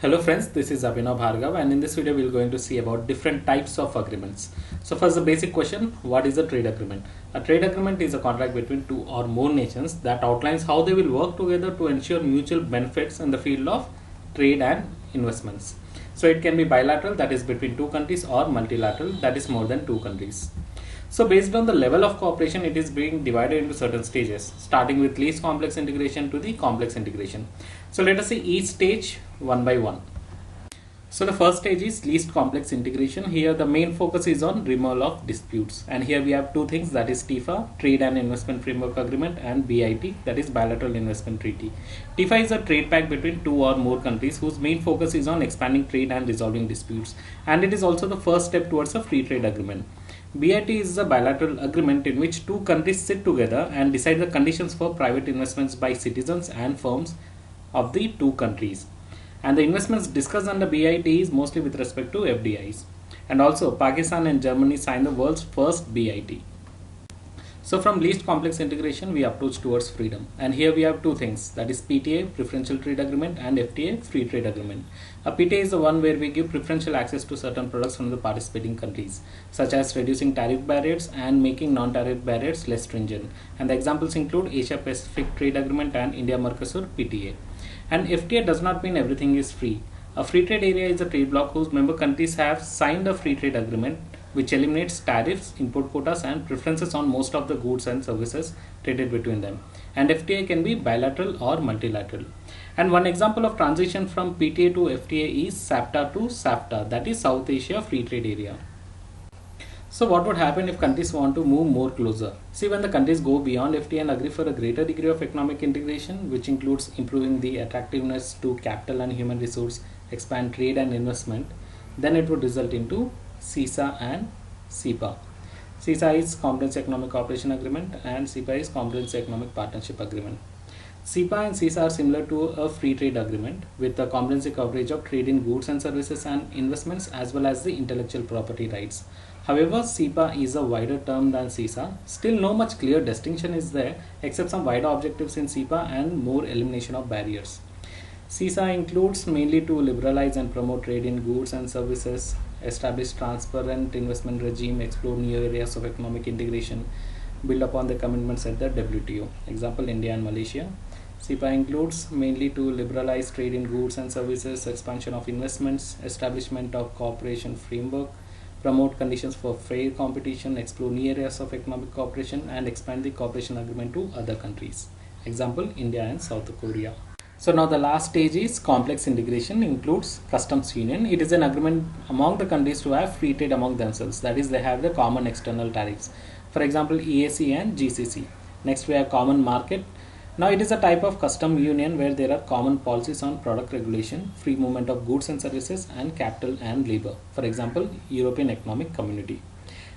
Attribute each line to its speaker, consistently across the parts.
Speaker 1: Hello friends, this is Abhinav Bhargav, and in this video we are going to see about different types of agreements. So first, the basic question: what is a trade agreement? A trade agreement is a contract between two or more nations that outlines how they will work together to ensure mutual benefits in the field of trade and investments. So it can be bilateral, that is between two countries, or multilateral, that is more than two countries. So based on the level of cooperation, it is being divided into certain stages, starting with least complex integration to the complex integration. So let us see each stage one by one. So the first stage is least complex integration. Here the main focus is on removal of disputes, and here we have two things, that is TIFA, Trade and Investment Framework Agreement, and BIT, that is Bilateral Investment Treaty. TIFA is a trade pact between two or more countries whose main focus is on expanding trade and resolving disputes, and it is also the first step towards a free trade agreement. BIT is a bilateral agreement in which two countries sit together and decide the conditions for private investments by citizens and firms of the two countries. And the investments discussed under BIT is mostly with respect to FDIs. And also Pakistan and Germany signed the world's first BIT. So from least complex integration we approach towards freedom, and here we have two things, that is PTA, Preferential Trade Agreement, and FTA, Free Trade Agreement. A PTA is the one where we give preferential access to certain products from the participating countries, such as reducing tariff barriers and making non-tariff barriers less stringent, and the examples include Asia Pacific Trade Agreement and India-Mercosur PTA. And FTA does not mean everything is free. A free trade area is a trade bloc whose member countries have signed a free trade agreement which eliminates tariffs, import quotas, and preferences on most of the goods and services traded between them. And FTA can be bilateral or multilateral. And one example of transition from PTA to FTA is SAPTA to SAFTA, that is South Asia Free Trade Area. So what would happen if countries want to move more closer? See, when the countries go beyond FTA and agree for a greater degree of economic integration, which includes improving the attractiveness to capital and human resource, expand trade and investment, then it would result into CESA and CEPA. CESA is Comprehensive Economic Cooperation Agreement and CEPA is Comprehensive Economic Partnership Agreement. CEPA and CESA are similar to a free trade agreement with the comprehensive coverage of trade in goods and services and investments as well as the intellectual property rights. However, CEPA is a wider term than CESA. Still no much clear distinction is there except some wider objectives in CEPA and more elimination of barriers. CESA includes mainly to liberalize and promote trade in goods and services, establish transparent investment regime, explore new areas of economic integration, build upon the commitments at the WTO, example India and Malaysia. CEPA includes mainly to liberalize trade in goods and services, expansion of investments, establishment of cooperation framework, promote conditions for fair competition, explore new areas of economic cooperation, and expand the cooperation agreement to other countries, example India and South Korea. So now the last stage is complex integration, includes customs union. It is an agreement among the countries to have free trade among themselves, that is they have the common external tariffs, for example EAC and GCC. Next we have common market. Now it is a type of custom union where there are common policies on product regulation, free movement of goods and services, and capital and labor, for example European Economic Community.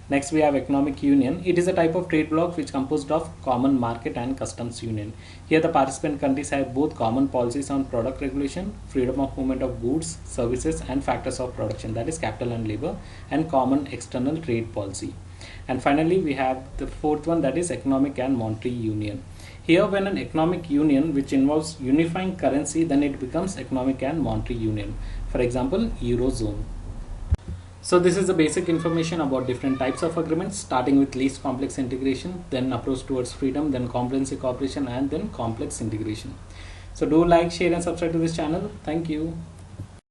Speaker 1: Next we have economic union. It is a type of trade bloc which composed of common market and customs union. Here the participant countries have both common policies on product regulation, freedom of movement of goods, services, and factors of production, that is capital and labor, and common external trade policy. And finally we have the fourth one, that is economic and monetary union. Here when an economic union which involves unifying currency, then it becomes economic and monetary union, for example Eurozone. So this is the basic information about different types of agreements, starting with least complex integration, then approach towards freedom, then comprehensive cooperation, and then complex integration. So do like, share and subscribe to this channel. Thank you.